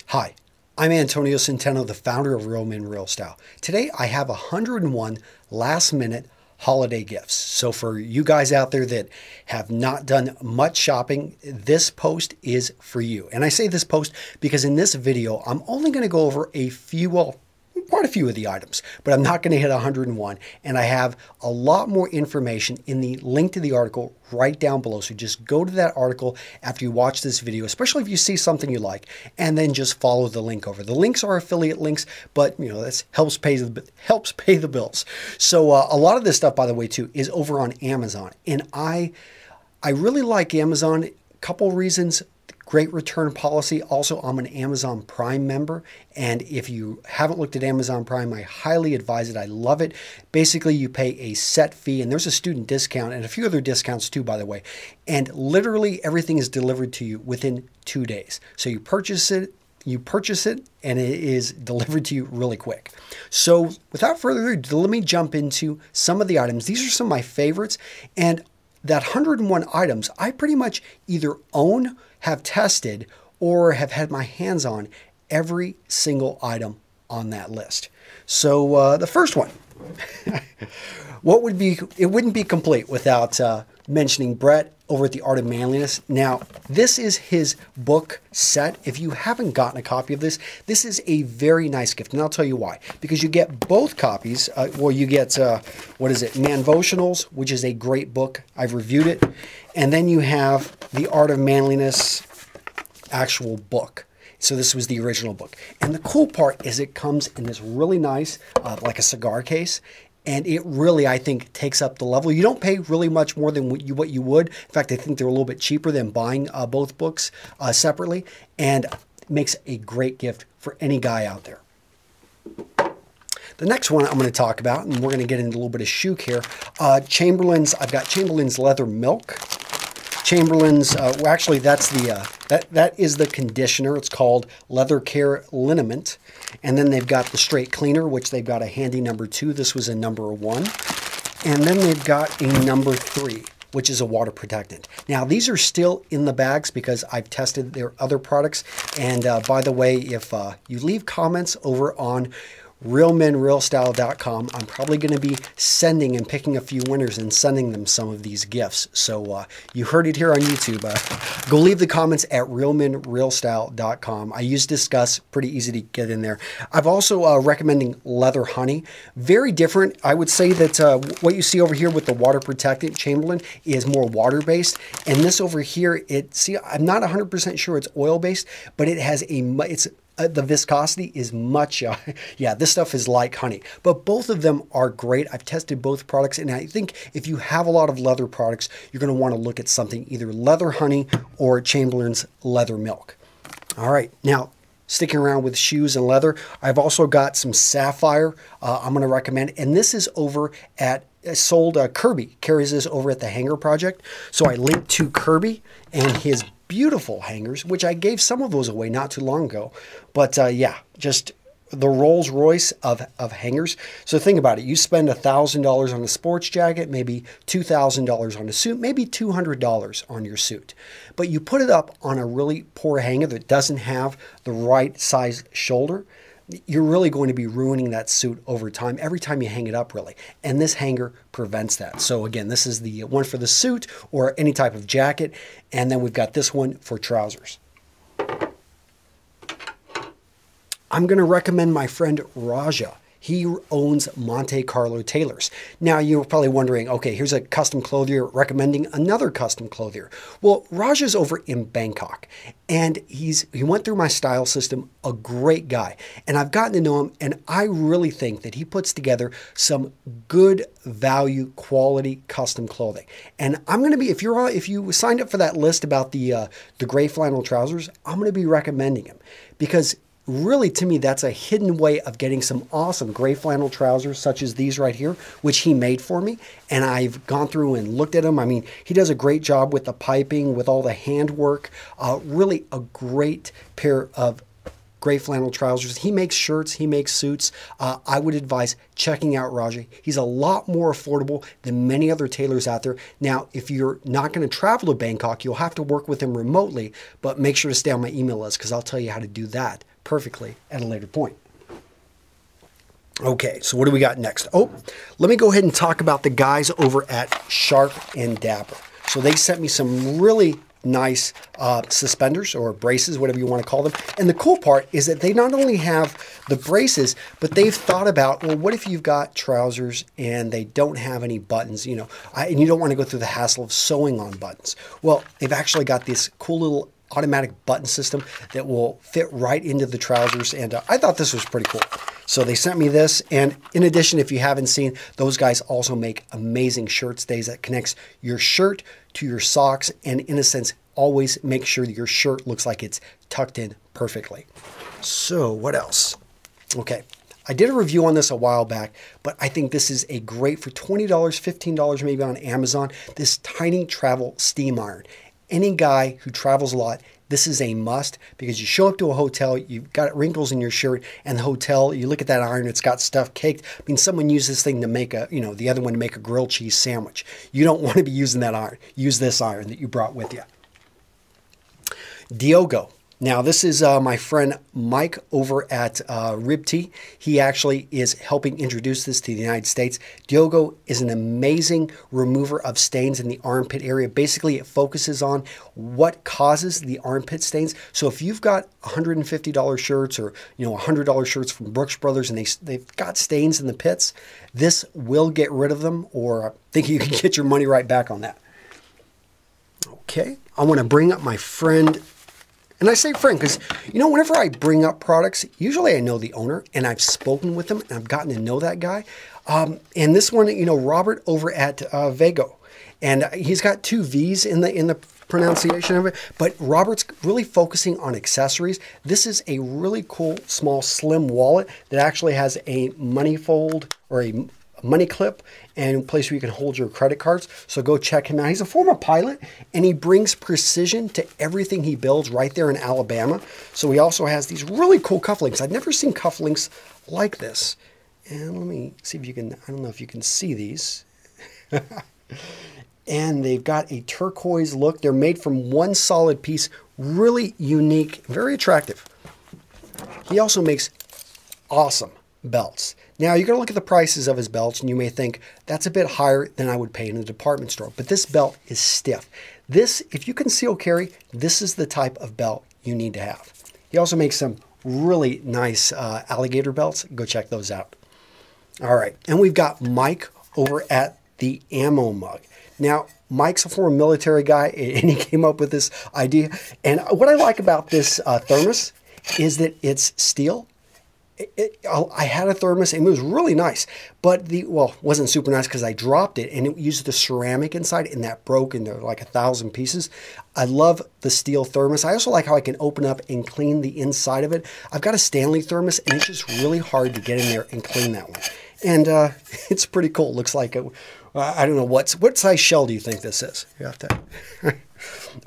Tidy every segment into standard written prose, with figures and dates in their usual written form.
Hi, I'm Antonio Centeno, the founder of Real Men Real Style. Today I have 101 last minute holiday gifts. So for you guys out there that have not done much shopping, this post is for you. And I say this post because in this video, I'm only going to go over quite a few of the items, but I'm not going to hit 101. And I have a lot more information in the link to the article right down below. So just go to that article after you watch this video, especially if you see something you like, and then just follow the link over. The links are affiliate links, but that helps pay the bills. So a lot of this stuff, by the way, too, is over on Amazon, and I really like Amazon. A couple reasons. Great return policy. Also, I'm an Amazon Prime member, and if you haven't looked at Amazon Prime, I highly advise it. I love it. Basically, you pay a set fee, and there's a student discount and a few other discounts too, by the way. And literally everything is delivered to you within 2 days. So you purchase it, and it is delivered to you really quick. So without further ado, let me jump into some of the items. These are some of my favorites, and that 101 items I pretty much either own, have tested, or have had my hands on every single item on that list. So the first one, it wouldn't be complete without mentioning Brett over at The Art of Manliness. Now, this is his book set. If you haven't gotten a copy of this, this is a very nice gift, and I'll tell you why. Because you get both copies. You get, Manvotionals, which is a great book. I've reviewed it. And then you have The Art of Manliness actual book. So this was the original book. And the cool part is it comes in this really nice, like a cigar case. And it really, I think, takes up the level. You don't pay really much more than what you would. In fact, I think they're a little bit cheaper than buying both books separately. And makes a great gift for any guy out there. The next one I'm going to talk about, and we're going to get into a little bit of chic here. Chamberlain's. I've got Chamberlain's Leather Milk. Chamberlain's. Actually, that's that is the conditioner. It's called Leather Care Liniment. And then they've got the Straight Cleaner, which they've got a handy number 2. This was a number 1. And then they've got a number 3, which is a water protectant. Now, these are still in the bags because I've tested their other products. And by the way, if you leave comments over on realmenrealstyle.com, I'm probably going to be sending and picking a few winners and sending them some of these gifts. So you heard it here on YouTube. Go leave the comments at realmenrealstyle.com. I use Discuss, pretty easy to get in there. I've also recommending Leather Honey. Very different. I would say that what you see over here with the water protectant Chamberlain is more water-based. And this over here, I'm not 100% sure it's oil-based, but it has the viscosity is much, this stuff is like honey. But both of them are great. I've tested both products, and I think if you have a lot of leather products, you're going to want to look at something either Leather Honey or Chamberlain's Leather Milk. All right, now sticking around with shoes and leather, I've also got some Sapphire I'm going to recommend, and this is over at Kirby carries this over at the Hanger Project. So I linked to Kirby and his beautiful hangers, which I gave some of those away not too long ago. But just the Rolls Royce of hangers. So think about it. You spend $1,000 on a sports jacket, maybe $2,000 on a suit, maybe $200 on your suit. But you put it up on a really poor hanger that doesn't have the right size shoulder, you're really going to be ruining that suit over time, every time you hang it up, really. And this hanger prevents that. So again, this is the one for the suit or any type of jacket. And then we've got this one for trousers. I'm going to recommend my friend Raja. He owns Monte Carlo Tailors. Now, you're probably wondering, okay, here's a custom clothier recommending another custom clothier. Well, Raja's over in Bangkok, and he went through my style system, a great guy. And I've gotten to know him, and I really think that he puts together some good value, quality custom clothing. And I'm going to be, if you signed up for that list about the gray flannel trousers, I'm going to be recommending him because really, to me, that's a hidden way of getting some awesome gray flannel trousers, such as these right here, which he made for me. And I've gone through and looked at them. I mean, he does a great job with the piping, with all the handwork. Really a great pair of gray flannel trousers. He makes shirts, he makes suits. I would advise checking out Raja. He's a lot more affordable than many other tailors out there. Now, if you're not going to travel to Bangkok, you'll have to work with him remotely, but make sure to stay on my email list because I'll tell you how to do that perfectly at a later point. Okay, so what do we got next? Oh, let me go ahead and talk about the guys over at Sharp and Dapper. So they sent me some really nice suspenders or braces, whatever you want to call them. And the cool part is that they not only have the braces, but they've thought about, well, what if you've got trousers and they don't have any buttons, you know, and you don't want to go through the hassle of sewing on buttons. Well, they've actually got this cool little automatic button system that will fit right into the trousers. And I thought this was pretty cool. So they sent me this. And in addition, if you haven't seen, those guys also make amazing shirt stays that connects your shirt to your socks. And in a sense, always make sure that your shirt looks like it's tucked in perfectly. So what else? Okay. I did a review on this a while back, but I think this is a great for $20, $15 maybe on Amazon, this tiny travel steam iron. Any guy who travels a lot, this is a must because you show up to a hotel, you've got wrinkles in your shirt, and the hotel, you look at that iron, it's got stuff caked. I mean, someone used this thing to make a, you know, the other one to make a grilled cheese sandwich. You don't want to be using that iron. Use this iron that you brought with you. Diogo. Now, this is my friend Mike over at RibTea. He actually is helping introduce this to the United States. Diogo is an amazing remover of stains in the armpit area. Basically, it focuses on what causes the armpit stains. So if you've got $150 shirts or $100 shirts from Brooks Brothers and they've got stains in the pits, this will get rid of them, or I think you can get your money right back on that. Okay, I want to bring up my friend. And I say friend because, whenever I bring up products, usually I know the owner and I've spoken with them and I've gotten to know that guy. And this one, Robert over at Vago. And he's got two V's in the pronunciation of it. But Robert's really focusing on accessories. This is a really cool, small, slim wallet that actually has a money fold or a money clip and a place where you can hold your credit cards. So go check him out. He's a former pilot and he brings precision to everything he builds right there in Alabama. So he also has these really cool cufflinks. I've never seen cufflinks like this. And let me see if you can, I don't know if you can see these. And they've got a turquoise look. They're made from one solid piece, really unique, very attractive. He also makes awesome belts. Now, you're going to look at the prices of his belts, and you may think, that's a bit higher than I would pay in a department store. But this belt is stiff. This, if you conceal carry, this is the type of belt you need to have. He also makes some really nice alligator belts. Go check those out. All right, and we've got Mike over at the Ammo Mug. Now, Mike's a former military guy, and he came up with this idea. And what I like about this thermos is that it's steel. I had a thermos and it was really nice, but it wasn't super nice because I dropped it and it used the ceramic inside and that broke into like 1,000 pieces. I love the steel thermos. I also like how I can open up and clean the inside of it. I've got a Stanley thermos and it's just really hard to get in there and clean that one. And it's pretty cool. It looks like I don't know what size shell do you think this is? You have to.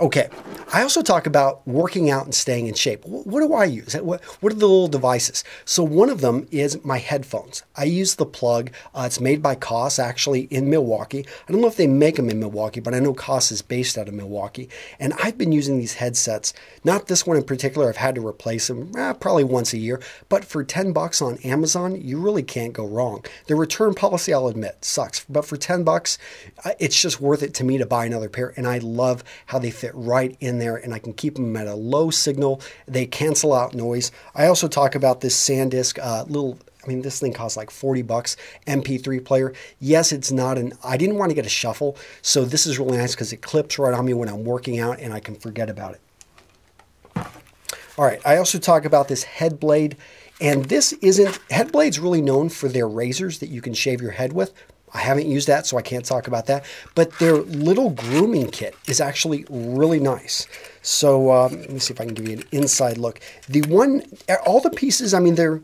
Okay, I also talk about working out and staying in shape. What do I use? What are the little devices? So one of them is my headphones. I use the plug. It's made by Koss, actually in Milwaukee. I don't know if they make them in Milwaukee, but I know Koss is based out of Milwaukee. And I've been using these headsets. Not this one in particular. I've had to replace them probably once a year. But for $10 on Amazon, you really can't go wrong. The return policy, I'll admit, sucks. But for $10, it's just worth it to me to buy another pair. And I love how they fit right in there and I can keep them at a low signal. They cancel out noise. I also talk about this SanDisk this thing costs like $40 MP3 player. Yes, it's not I didn't want to get a shuffle. So this is really nice because it clips right on me when I'm working out and I can forget about it. All right. I also talk about this head blade, and head blade's really known for their razors that you can shave your head with. I haven't used that, so I can't talk about that. But their little grooming kit is actually really nice. So let me see if I can give you an inside look. All the pieces, they're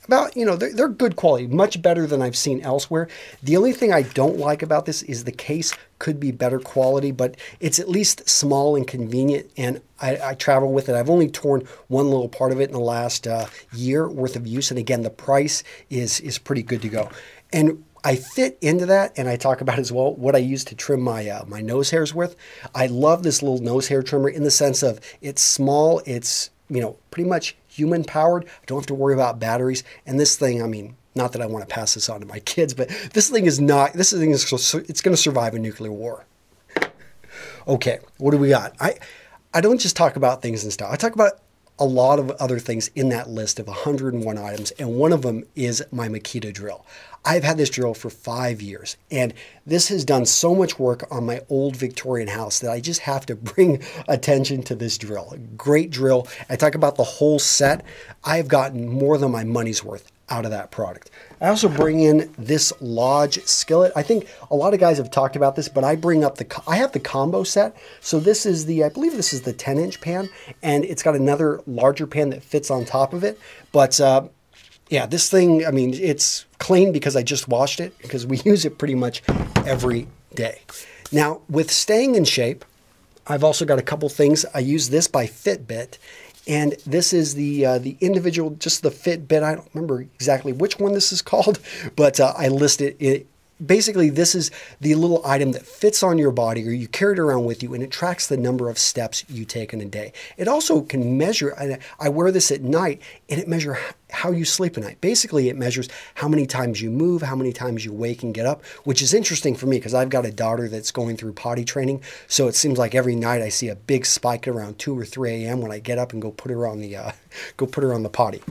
about, they're good quality, much better than I've seen elsewhere. The only thing I don't like about this is the case could be better quality, but it's at least small and convenient, and I travel with it. I've only torn one little part of it in the last year worth of use, and again, the price is pretty good to go. And I fit into that, and I talk about as well what I use to trim my my nose hairs with. I love this little nose hair trimmer in the sense of it's small, it's pretty much human powered. I don't have to worry about batteries. And this thing, I mean, not that I want to pass this on to my kids, but it's going to survive a nuclear war. Okay, what do we got? I don't just talk about things in style. I talk about a lot of other things in that list of 101 items, and one of them is my Makita drill. I've had this drill for 5 years, and this has done so much work on my old Victorian house that I just have to bring attention to this drill. Great drill. I talk about the whole set. I've gotten more than my money's worth out of that product. I also bring in this Lodge skillet. I think a lot of guys have talked about this, but I have the combo set. So this is I believe this is the 10-inch pan, and it's got another larger pan that fits on top of it. But yeah, this thing, I mean, it's clean because I just washed it, because we use it pretty much every day. Now, with staying in shape, I've also got a couple things. I use this by Fitbit, and this is the individual, just the Fitbit. I don't remember exactly which one this is called, but I listed it. Basically, this is the little item that fits on your body, or you carry it around with you, and it tracks the number of steps you take in a day. It also can measure, I wear this at night, and it measures how you sleep at night. Basically, it measures how many times you move, how many times you wake and get up, which is interesting for me because I've got a daughter that's going through potty training. So it seems like every night I see a big spike around 2 or 3 a.m. when I get up and go put her on the potty.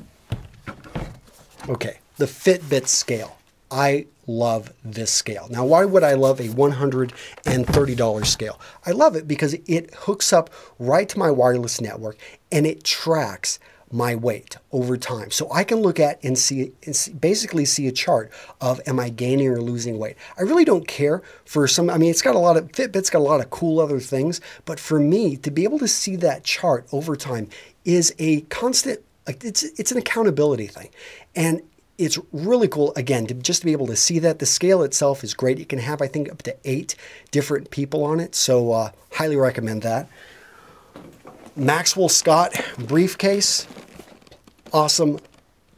Okay, the Fitbit scale. I love this scale. Now, why would I love a $130 scale? I love it because it hooks up right to my wireless network, and it tracks my weight over time. So I can look at and basically see a chart of, am I gaining or losing weight? I really don't care for some, I mean, Fitbit's got a lot of cool other things, but for me to be able to see that chart over time is a constant, it's an accountability thing. And it's really cool, again, to be able to see that. The scale itself is great. It can have, I think, up to 8 different people on it. So highly recommend that. Maxwell Scott briefcase. Awesome,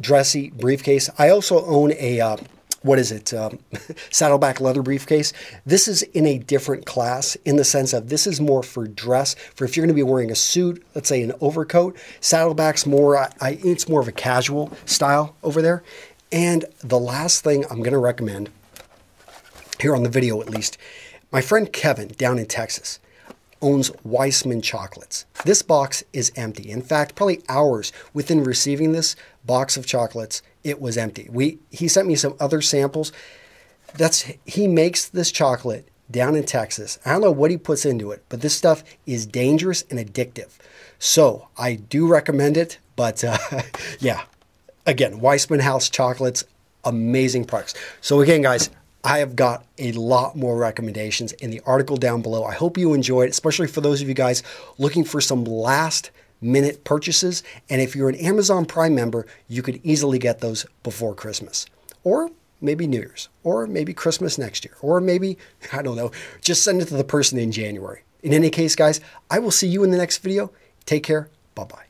dressy briefcase. I also own a, saddleback leather briefcase. This is in a different class in the sense of this is more for dress, for if you're going to be wearing a suit, let's say an overcoat. Saddleback's more, it's more of a casual style over there. And the last thing I'm going to recommend, here on the video at least, my friend Kevin down in Texas owns Weissman chocolates. This box is empty. In fact, probably hours within receiving this box of chocolates, it was empty. He sent me some other samples. He makes this chocolate down in Texas. I don't know what he puts into it, but this stuff is dangerous and addictive. So I do recommend it, but yeah, again, Weissman House chocolates, amazing products. So again, guys, I have got a lot more recommendations in the article down below. I hope you enjoyed, especially for those of you guys looking for some last minute purchases. And if you're an Amazon Prime member, you could easily get those before Christmas, or maybe New Year's, or maybe Christmas next year, or maybe, I don't know, just send it to the person in January. In any case, guys, I will see you in the next video. Take care. Bye-bye.